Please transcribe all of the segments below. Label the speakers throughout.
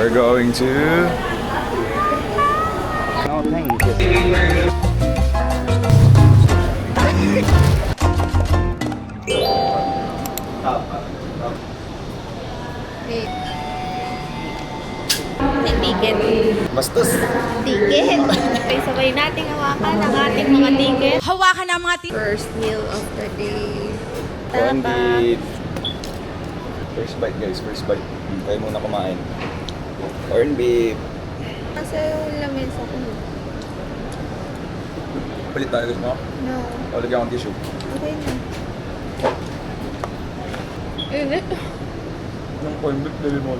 Speaker 1: We're going to... No,
Speaker 2: Ticket.
Speaker 1: Bastos!
Speaker 2: Ticket. Okay, sabay nating hawakan ang ating mga ticket.
Speaker 3: Hawakan ang mga
Speaker 2: First meal of the day.
Speaker 1: Corned
Speaker 2: Tapa.
Speaker 1: beef. First bite guys, first bite. Tayo muna kumain. Corned beef.
Speaker 2: Nasa lamesa ko.
Speaker 1: Palit tayo guys mo.
Speaker 2: No.
Speaker 1: O, lagyan akong tissue.
Speaker 2: Okay na. Init.
Speaker 1: Yung corned beef, dali mo.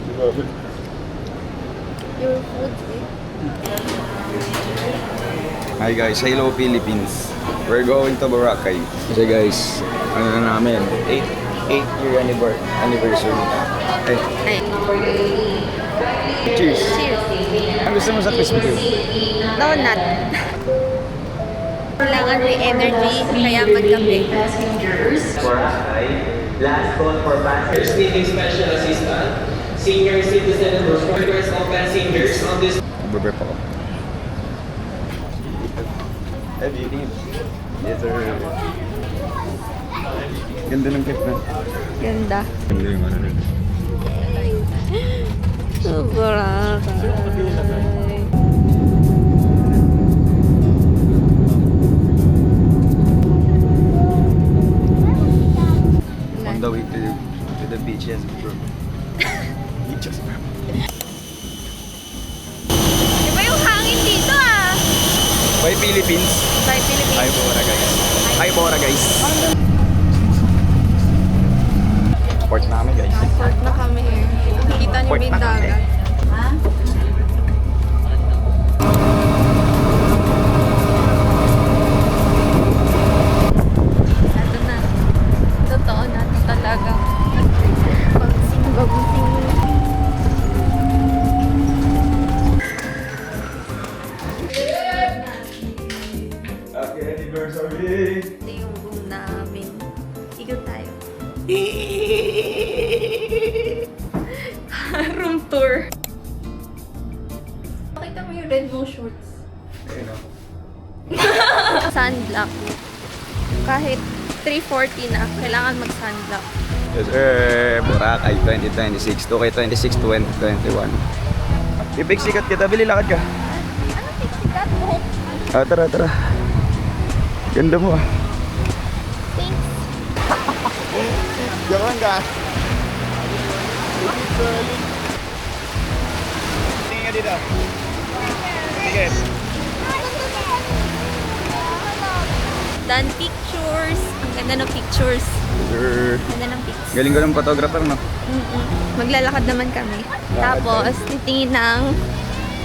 Speaker 2: Your food, eh.
Speaker 1: Hi guys, hello Philippines. We're going to Boracay. Kasi guys, ano na namin, 8-year anniversary. Ay,
Speaker 2: Ay.
Speaker 1: cheers!
Speaker 2: Cheers.
Speaker 1: Ang gusto mo sa Krispy Kreme?
Speaker 2: Donut. Kailangan may energy, kaya magkape.
Speaker 4: Boracay. Last call for passengers needing special assistance. Senior citizen and workers of passengers on this.
Speaker 1: Nagbe-burp ako. Hey, beauty. Yes, sir. Ganda ng clip na.
Speaker 2: Ganda.
Speaker 1: Ganda yung ano rin.
Speaker 2: Sobra.
Speaker 1: On the way to the beaches, bro. Beaches, bro.
Speaker 2: Iba yung hangin dito ah.
Speaker 1: Bye, Philippines.
Speaker 2: Bye, Philippines.
Speaker 1: Hi, Bora, guys. Hi, Bora, guys. Port namin, guys.
Speaker 2: Port na kami. Nakikita niyo
Speaker 1: Port
Speaker 2: ba yung
Speaker 1: na kami.
Speaker 2: dagat? Ha? Ito na. Totoo na talaga. Bagsing-bagsing.
Speaker 1: Happy anniversary!
Speaker 2: Ito yung room namin. Ikot tayo. Room tour. Pakita mo yung red mo shorts.
Speaker 1: Ayun, no?
Speaker 2: Sunblock. Kahit 3:40 na, kailangan mag-sunblock.
Speaker 1: Yes, sir. Boracay 2026. 2K26, 2021. Ipik sikat kita. Bili lakad ka.
Speaker 2: Ano sikat mo?
Speaker 1: Ah, tara, tara. Ganda mo ah.
Speaker 2: Thanks.
Speaker 1: Diyan ka. Tingin ka dito. Sige.
Speaker 2: Done pictures. Ang ganda ng pictures.
Speaker 1: Sir.
Speaker 2: Ganda ng pics.
Speaker 1: Galing ko ng photographer, no?
Speaker 2: Maglalakad naman kami. Tapos, titingin ng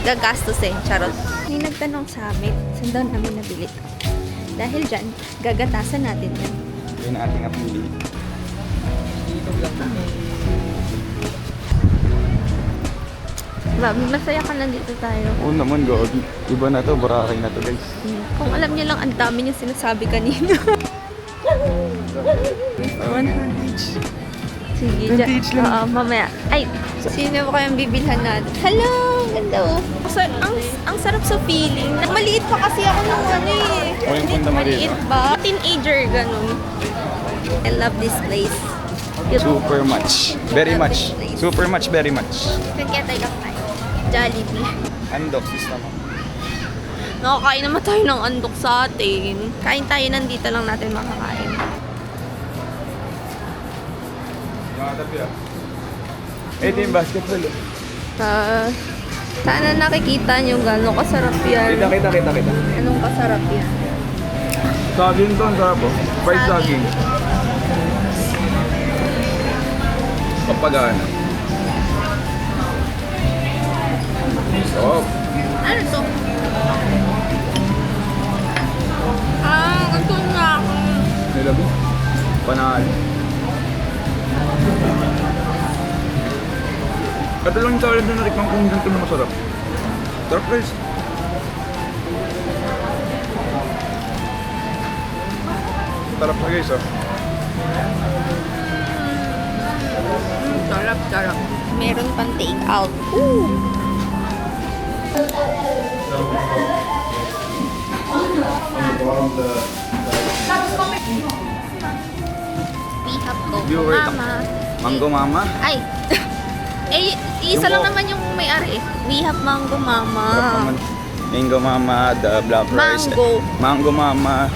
Speaker 2: gagastusin. Charot. May nagtanong sa amin, saan daw namin nabili. Dahil dyan, gagatasan natin yan.
Speaker 1: Yun ang ating apili.
Speaker 2: Masaya ka lang dito tayo.
Speaker 1: Oo naman, God. Iba na to, Boracay na to, guys.
Speaker 2: Kung alam niyo lang, ang dami niyo sinasabi kanina. Sige, dyan.
Speaker 1: Vintage lang.
Speaker 2: Oo, mamaya. Ay, sino ba kayang bibilhan natin? Hello! Ganda oh. Ang sarap sa feeling. Maliit pa kasi ako nung ano eh.
Speaker 1: O, yung punta mo
Speaker 2: Maliit
Speaker 1: dito.
Speaker 2: ba? Teenager, ganun. I love this place.
Speaker 1: Super much. Very much. Super much, very much.
Speaker 2: Kaya tayo lang tayo. Jollibee.
Speaker 1: Andok, sis naman.
Speaker 2: Nakakain naman tayo ng andok sa atin. Kain tayo, nandito lang natin makakain.
Speaker 1: Mga tabi ah. Ito yung basketball.
Speaker 2: Sana nakikita nyo gano'ng kasarap yan.
Speaker 1: Kita.
Speaker 2: Anong kasarap yan?
Speaker 1: Saging to, ang sarap oh. Fried
Speaker 2: Saging.
Speaker 1: saging. Papagana. Oh,
Speaker 2: Ano to? Gusto nga ako.
Speaker 1: nilabi. Panalo. Ito lang yung challenge na narikman kung ganito na masarap. Sarap guys. Sarap na guys oh.
Speaker 2: Sarap. Meron pang take out. Ooh! We have go
Speaker 1: Viewer,
Speaker 2: mama.
Speaker 1: Mango Mama.
Speaker 2: Ay! Eh, isa lang naman yung may-ari eh. We have mango mama.
Speaker 1: Mango Mama, the black rice.
Speaker 2: Mango.
Speaker 1: Mango Mama.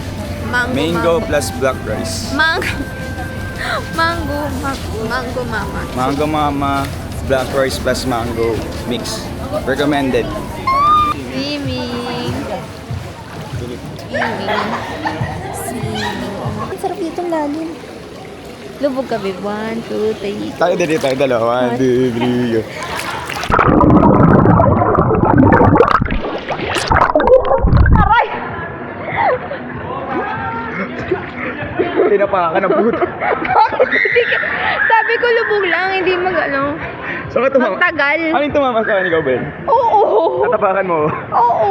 Speaker 1: Mango
Speaker 2: mama.
Speaker 1: plus black rice.
Speaker 2: Mango. Mango mama.
Speaker 1: Mango Mama, black rice plus mango mix. Recommended.
Speaker 2: Swimming. Ang sarap dito lalim. Lubog kami. 1, 2, 3.
Speaker 1: Tayo din tayo dalawa. 1, 2, 3, go. Tinapakan ng puto.
Speaker 2: Sabi ko lubog lang, hindi mag-ano.
Speaker 1: Saan ka tumama?
Speaker 2: Magtagal.
Speaker 1: Ano yung tumama sa akin, ikaw, Ben?
Speaker 2: Oo.
Speaker 1: Natapakan mo?
Speaker 2: Oo.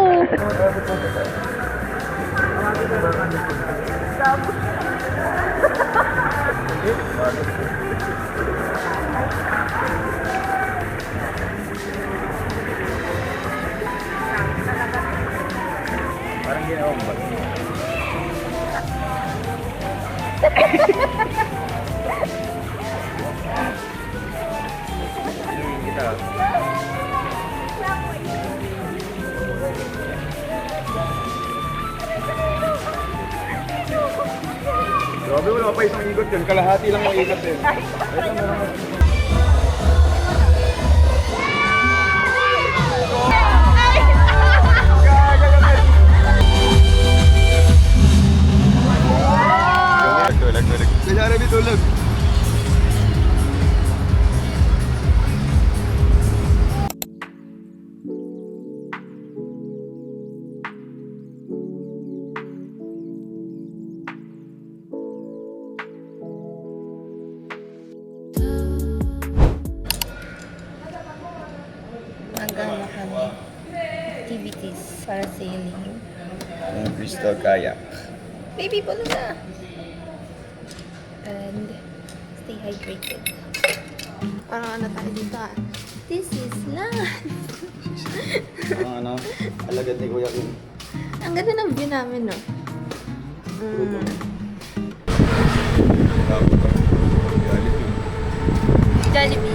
Speaker 1: Parang ginawa mo ba? Kita. Grabe, wala pa isang ikot yun. Kalahati lang yung ikot yun. Tulog. Kaya Arabi tulog.
Speaker 2: Nagano kami. Activities para sailing.
Speaker 1: Yung crystal kayak.
Speaker 2: Baby, pala na. And stay hydrated. Parang ano tayo dito ah. This is land.
Speaker 1: Ano, alagad ni Kuya Kim.
Speaker 2: Ang ganda ng view namin, no? Jollibee.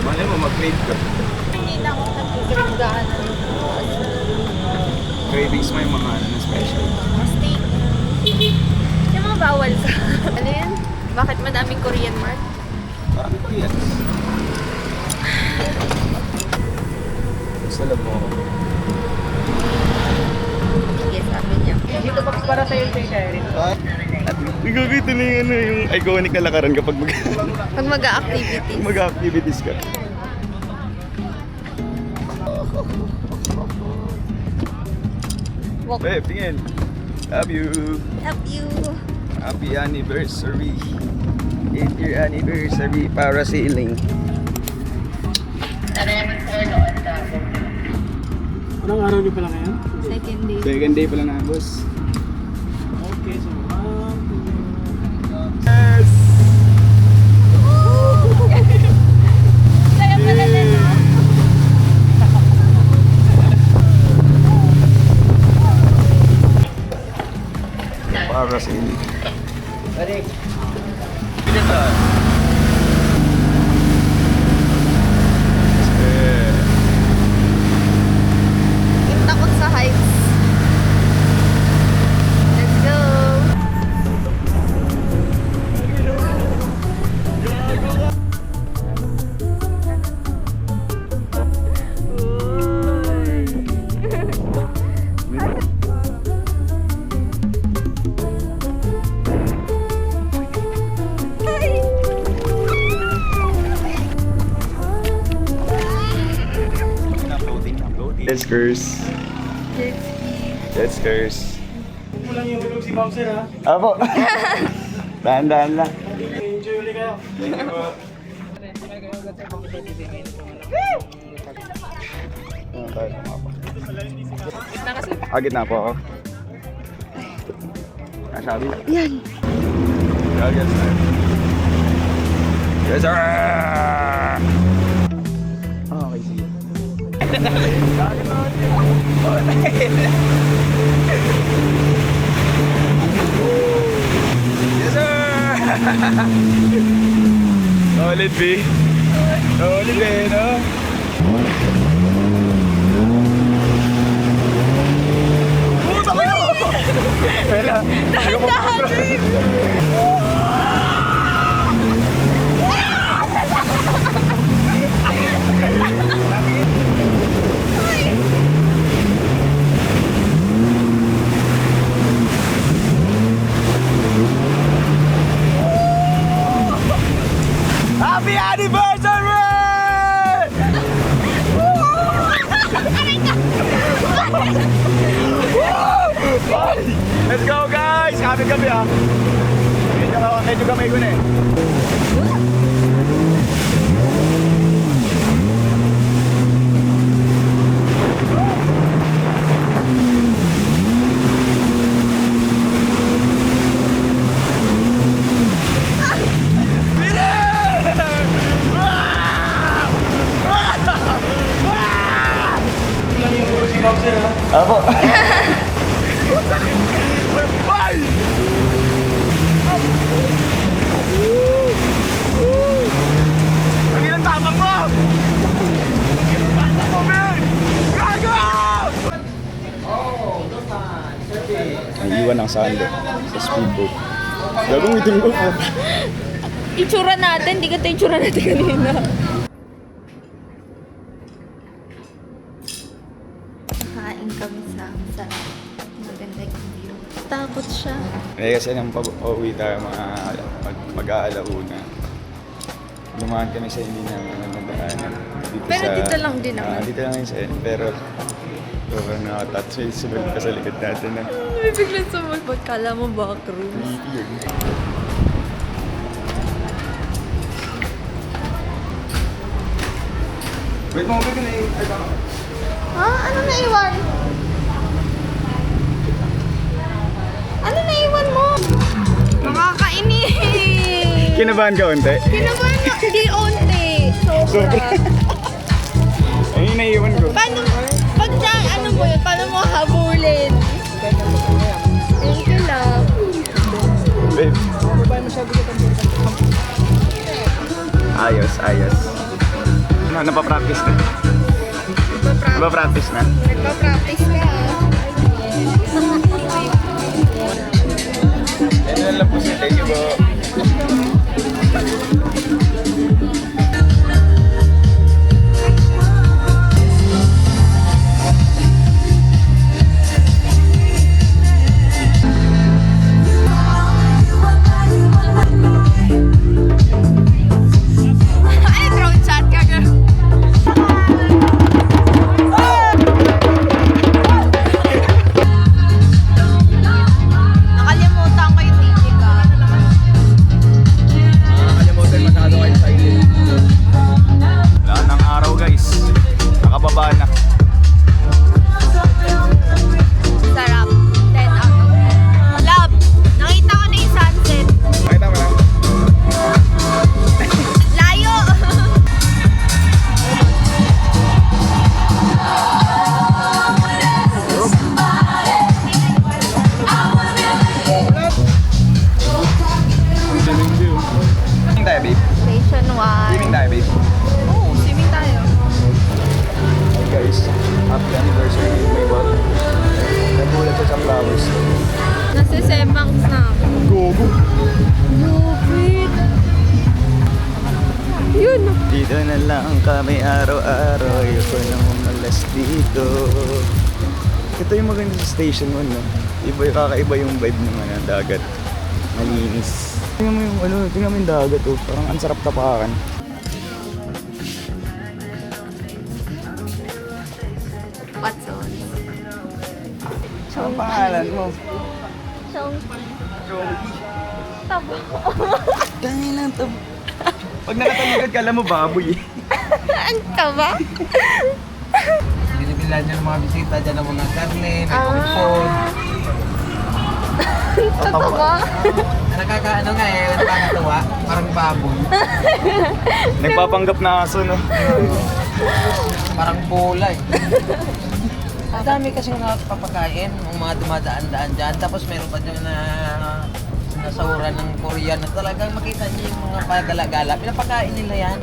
Speaker 1: Malay mo, mag-crave ka.
Speaker 2: Hindi na ako nagkikirgaan ng
Speaker 1: Cravings mo yung mga ano na special.
Speaker 2: steak. Yung mga bawal ka. Ano yan? Bakit madaming Korean mart?
Speaker 1: Parang ko yan. Sa lab mo.
Speaker 2: Sige, sabi niya.
Speaker 4: Dito box para sa'yo, Sherry.
Speaker 1: At gagawin na yung, ano, yung iconic na lakaran kapag
Speaker 2: Pag mag-activities.
Speaker 1: mag-activities ka.
Speaker 2: Walk.
Speaker 1: Babe, tingin. Love you.
Speaker 2: Help you.
Speaker 1: Happy anniversary. 8-year anniversary para sailing.
Speaker 3: Anong araw niyo pala ngayon?
Speaker 2: Second day.
Speaker 1: Second day pala na, boss.
Speaker 3: Okay, so
Speaker 1: Yes!
Speaker 2: Kaya pala na, no?
Speaker 1: Para sailing.
Speaker 4: Ready?
Speaker 2: Yung takot sa heights. Let's go!
Speaker 1: Let's curse. Let's curse.
Speaker 3: mo lang yung hulog si Bouncer ha.
Speaker 1: Apo. Dahan-dahan lang.
Speaker 3: Enjoy ulit kayo.
Speaker 1: Thank you po. Ano tayo tumapa? Agit na po ako. Nasabi lang.
Speaker 2: Yan.
Speaker 1: Yes, sir. Yes, sir! Okay, sige. Yes, sir! Solid, B. Solid, eh, no? Puta ko yun! Wala. Happy anniversary! Let's go, guys! Happy gabi, ha? Medyo gamay ko na eh.
Speaker 3: Kulang yung hulog si Bouncer ha.
Speaker 1: Apo. Bye! Ang ilang tapang mo! Bata mo, man! Gago! Naiiwan ang sando sa speedboat. Gagong itim ko po.
Speaker 2: Itsura natin, di ka ito itsura natin kanina. Kain kami sa maganda yung view. Takot siya.
Speaker 1: Eh kasi nang pag-uwi tayo mag-aalauna. Dumaan kami sa hindi namin nadaanan.
Speaker 2: Pero dito lang din naman.
Speaker 1: Dito lang yun sa pero sobrang nakatouch. May sunod pa sa likod natin na.
Speaker 2: May biglang sumulpot. Kala mo backroom.
Speaker 1: yun. Wait mo, wait ka na
Speaker 2: Ha? Ano naiwan? Ano naiwan mo? Nakakainis!
Speaker 1: Kinabahan ka unti?
Speaker 2: Kinabahan na. Hindi onti. Sobra.
Speaker 1: Ay, naiiwan ko.
Speaker 2: Paano, pag na, ano mo yun, paano mo habulin? Thank you, love.
Speaker 1: Babe. Ayos, ayos. Napapractice na. Napapractice na.
Speaker 2: Nagpa-practice ka.
Speaker 1: Yan lang po siya. Thank you po.
Speaker 2: Ay, drone shot ka ka. Nakalimutan ko yung TV ka.
Speaker 1: Nakakalimutan masyado kayo sa ilin. Wala ng araw guys. Nakababa na.
Speaker 2: Sarap. 10 out of 10. Love, nakita ko na yung sunset.
Speaker 1: Nakita mo na?
Speaker 2: Layo!
Speaker 1: Swimming tayo babe.
Speaker 2: Station 1.
Speaker 1: Swimming tayo babe.
Speaker 2: Oo, swimming tayo.
Speaker 1: Hey guys, happy anniversary my bot. Nagulat siya sa flowers.
Speaker 2: Nasisemangs na.
Speaker 1: Gogo.
Speaker 2: Lupit. Yun.
Speaker 1: Dito na lang kami araw-araw. Ayoko na umalas dito. Ito yung maganda sa station 1, no? Kakaiba yung vibe ng dagat. Malinis. Tingnan mo yung tingnan mo yung dagat, oh. Parang ang sarap tapakan.
Speaker 2: What's on?
Speaker 1: Ang pangalan mo?
Speaker 2: Chonky. Tabo.
Speaker 1: Dahil lang to. Pag nakataligod ka, alam mo baboy eh.
Speaker 2: Ang taba?
Speaker 5: Binibilan niya ng mga bisita dyan ng mga karne, may pangpon.
Speaker 2: Totoo ba?
Speaker 5: Nakakaano nga eh, nakakatawa, parang baboy.
Speaker 1: Nagpapanggap na aso, no?
Speaker 5: Parang bola eh. Ang dami kasing nakapapakain, yung mga dumadaan-daan dyan. Tapos meron pa dyan na nasahuran ng Korean na talagang makita niyo yung mga pagala-gala. Pinapakain nila yan.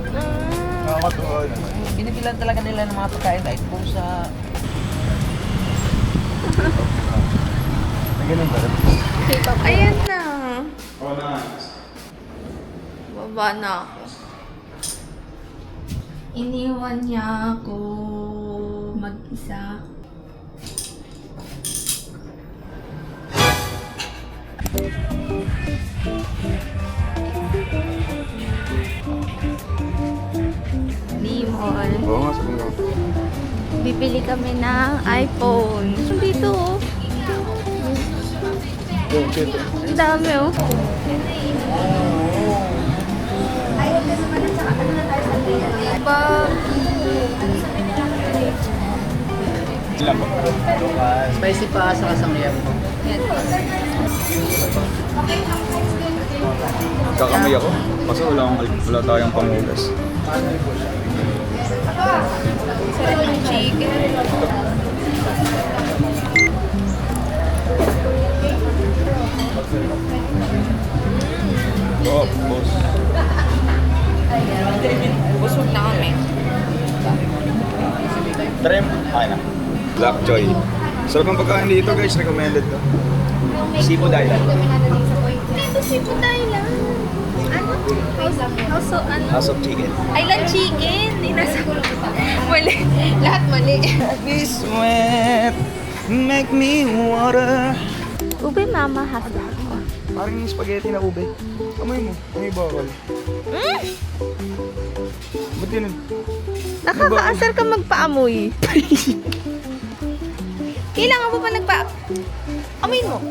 Speaker 1: Nakakatuwa naman.
Speaker 5: Binibilan talaga nila ng mga pagkain kahit pusa.
Speaker 1: Ganun ba?
Speaker 2: Ayan na.
Speaker 1: Oo na.
Speaker 2: Baba na ako. Iniwan niya ako mag-isa. Limol.
Speaker 1: Oo nga, sabi nga.
Speaker 2: Bibili kami ng iPhone. Dito oh.
Speaker 1: Dito.
Speaker 2: Ang dami oh. Bag.
Speaker 1: Ilan ba?
Speaker 5: Spicy pa sa kasamriyan mo.
Speaker 2: Yan.
Speaker 1: Kakamay ako. Kasi wala tayong pangulas.
Speaker 2: Sarap ng chicken.
Speaker 1: Oo, boss.
Speaker 2: Busog na kami.
Speaker 1: Trim. Ay na. Black Joy. Sarap ng pagkain dito guys. Recommended to. Seafood Island.
Speaker 2: Dito Seafood Island. Ano? House of ano?
Speaker 1: House of Chicken.
Speaker 2: Island chicken. Di nasa... Mali. Lahat mali.
Speaker 1: Me sweat. Make me water.
Speaker 2: Ube mama has that.
Speaker 1: Parang yung spaghetti na ube. Amoy mo. Amoy bakal. Ba't ganun?
Speaker 2: Nakakaasar ka magpaamoy. Kailangan mo pa amoy mo.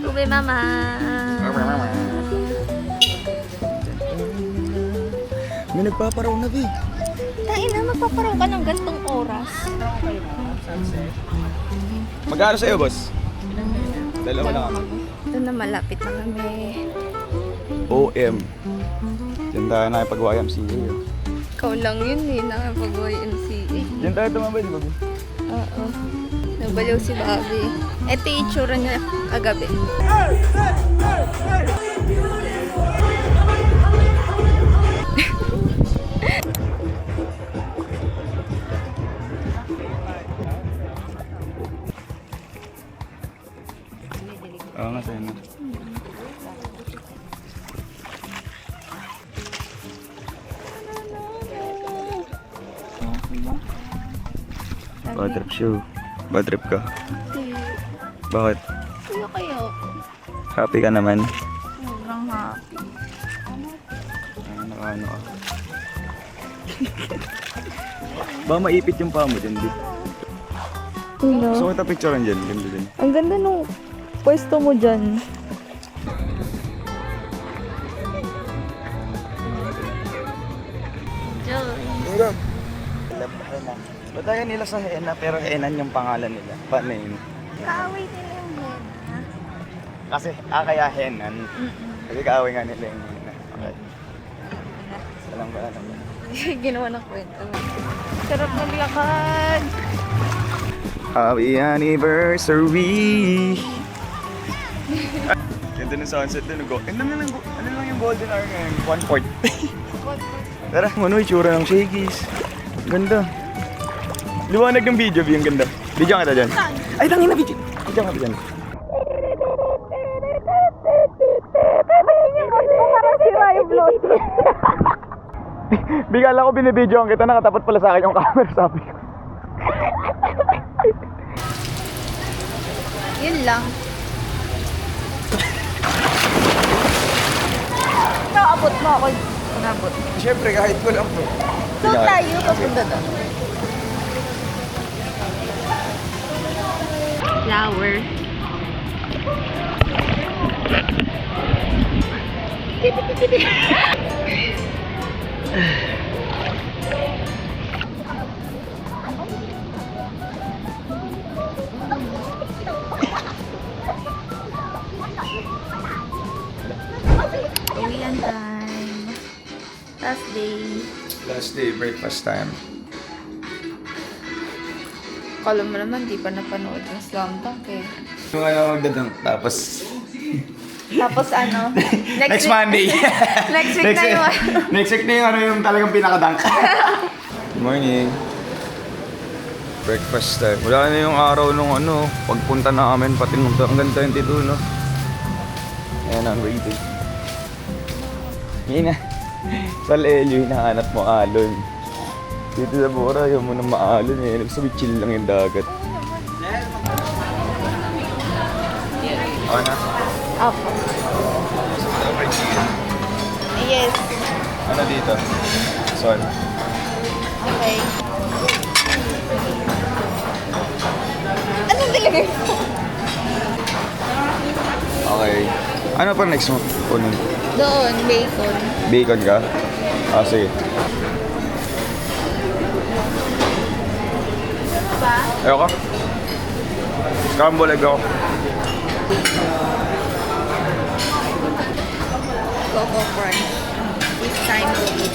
Speaker 2: Ube mama.
Speaker 1: May nagpaparaw na, Big.
Speaker 2: Tain na, magpaparang ka ng gantong oras.
Speaker 1: Magkano sa'yo, boss? Dalawa lang ako.
Speaker 2: Ito na, malapit na kami.
Speaker 1: OM. Diyan tayo nakipag-YMCA.
Speaker 2: Ikaw lang yun eh, nakapag-YMCA.
Speaker 1: Diyan tayo tumabay, di ba, Big?
Speaker 2: Oo. Nabaliw si Bobby. Ito yung itsura niya kagabi.
Speaker 1: Oo nga, sa'yo na. Bad trip shoe. Bad trip ka. Bakit?
Speaker 2: Ano kayo?
Speaker 1: Happy ka naman?
Speaker 2: Sobrang happy.
Speaker 1: Ano ka? Baka maipit yung paa mo dyan, Di. Gusto ko kita picturean dyan. Ganda dyan.
Speaker 2: Ang ganda nung pwesto mo dyan.
Speaker 1: Hirap. Hena. Ba't tayo nila sa Hena pero Henan yung pangalan nila? Paano yun?
Speaker 2: Kaaway nila yung Hena.
Speaker 1: Kasi, kaya Henan. Kasi kaaway nga nila yung Hena. Okay. Alam ba?
Speaker 2: Ginawa ng kwento. Sarap maglakad.
Speaker 1: Happy anniversary! Ganda ng sunset dun. Ano lang yung golden hour ngayon? 1/4. Tara, ano itsura ng shakies. Ganda. Liwanag ng video, yung ganda. Video kita dyan. Ay, tangin na video. Video kita dyan.
Speaker 2: Parang sira yung Bluetooth.
Speaker 1: Bigala ko binibidyoan kita, nakatapat pala sa akin yung camera, sabi ko.
Speaker 2: Yun lang. Naabot mo ako. Naabot.
Speaker 1: Siyempre, kahit ko lang to.
Speaker 2: So tayo, papunta doon. Flower. Uwi Kain time. Last day.
Speaker 1: Last day, breakfast time.
Speaker 2: Kala mo naman, di pa napanood ng Slam Dunk eh.
Speaker 1: Yung ano magdadang, tapos...
Speaker 2: Tapos ano?
Speaker 1: Next Monday.
Speaker 2: Next week na yun.
Speaker 1: Next week na yung ano yung talagang pinakadunk. Good morning. Breakfast time. Wala na yung araw nung ano, pagpunta namin, pati nung hanggang 22, no? Ayan, I'm ready. Yun na. Sa Lelyo, hinahanap mo alon. Dito sa Bora, ayaw mo na maalon eh. Nagsabi chill lang yung dagat. Okay na?
Speaker 2: Opo. Yes.
Speaker 1: Ano dito? Sorry.
Speaker 2: Okay. Anong nilagay mo?
Speaker 1: Okay. Ano pa next mo? Kunin.
Speaker 2: Doon, bacon.
Speaker 1: Bacon ka? Ah, sige.
Speaker 2: Ba?
Speaker 1: Ayoko. Scramble egg ako.
Speaker 2: Coco Crunch. This time to eat.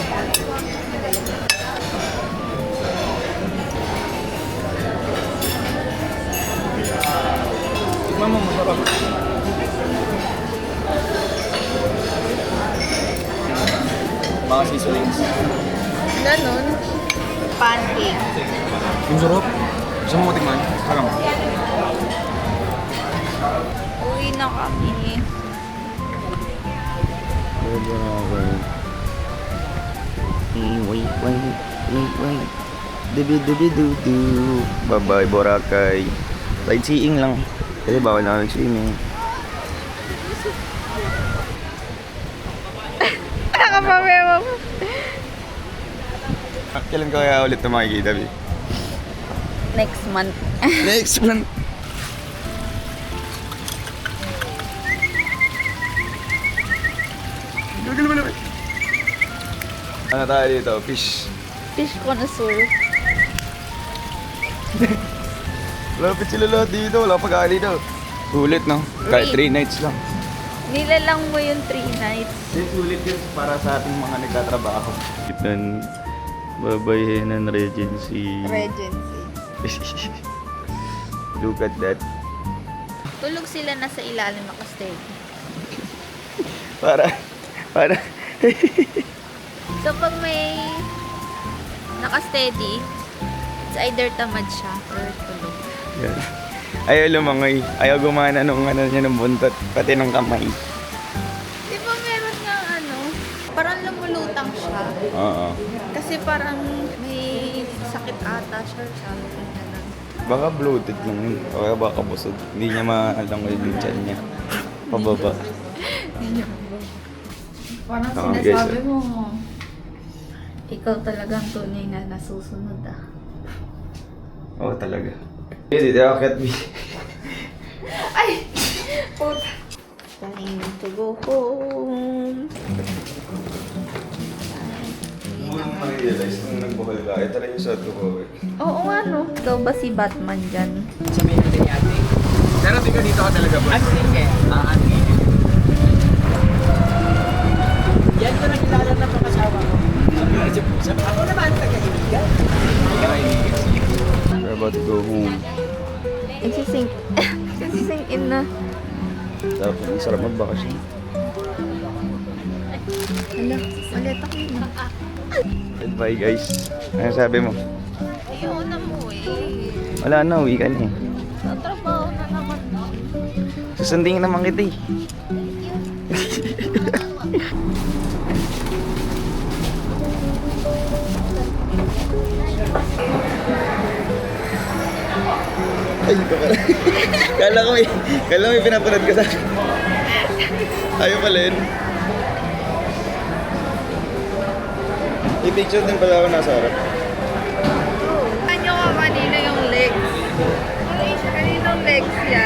Speaker 1: Tignan mo, masarap. Mga seasonings.
Speaker 2: Ganon. Pancake.
Speaker 1: Yung sarap. Gusto mo matikman? Sarap.
Speaker 2: Uwi na kami.
Speaker 1: Wait. Dubi-dubi-du-du. Bye-bye, Boracay. Sightseeing lang. Kasi bawal na mag-swimming.
Speaker 2: Nakapamema mo.
Speaker 1: Kailan ka kaya ulit na makikita, Bi?
Speaker 2: Next month.
Speaker 1: Next month. Ano tayo dito? Fish.
Speaker 2: Fish connoisseur.
Speaker 1: Lapit sila lahat dito. Wala pag-aali daw. Sulit, no? Kahit 3 nights lang.
Speaker 2: Nilalang mo yung 3 nights.
Speaker 1: Sulit yun para sa ating mga nagtatrabaho. Ipan, babayhenan Regency.
Speaker 2: Regency.
Speaker 1: Look at that.
Speaker 2: Tulog sila na sa ilalim ng kastel.
Speaker 1: Para.
Speaker 2: So pag may naka-steady, it's either tamad siya or tulog.
Speaker 1: Yan. Ayaw lumangoy. Ayaw gumana nung ano niya ng buntot. Pati ng kamay.
Speaker 2: Di ba meron nga ano, parang lumulutang siya.
Speaker 1: Oo.
Speaker 2: Kasi parang may sakit ata siya or something na lang.
Speaker 1: Baka bloated lang yun. O kaya baka busog. Hindi niya maalangoy yung tiyan niya. Pababa.
Speaker 2: Parang
Speaker 1: Oo,
Speaker 2: sinasabi
Speaker 1: guys,
Speaker 2: mo, ikaw talagang tunay na nasusunod ah.
Speaker 1: Oo talaga. Hindi, dito akit, B.
Speaker 2: Ay! Puta! Time to go home.
Speaker 1: Muna mo na-realize nung nagbuhol ka. Ito rin yung sa tuko.
Speaker 2: Oo nga no. Ikaw ba si Batman dyan?
Speaker 5: Sabihin natin ni ate.
Speaker 1: Pero tingnan dito ka talaga, boss.
Speaker 5: Sige. Ate. Yan ko nakilala na pang-asawa ko. Sabi ako naman, taga-ibigan.
Speaker 1: We're about to go home.
Speaker 2: Nagsising in na.
Speaker 1: Tapos, ang sarap magbakasyon.
Speaker 2: Hala, ulit ako yun.
Speaker 1: Goodbye, guys. Ano sabi mo?
Speaker 2: Ayaw na mo eh.
Speaker 1: Wala na, uwi ka na eh.
Speaker 2: Sa trabaho na naman.
Speaker 1: Susundin naman kita eh. Ay, ito pala. Kala ko may pinapanood ka sa akin. Ayaw pala yun. I-picture din pala ako nasa harap.
Speaker 2: Ano ka kanina yung legs? Kaninong legs yan?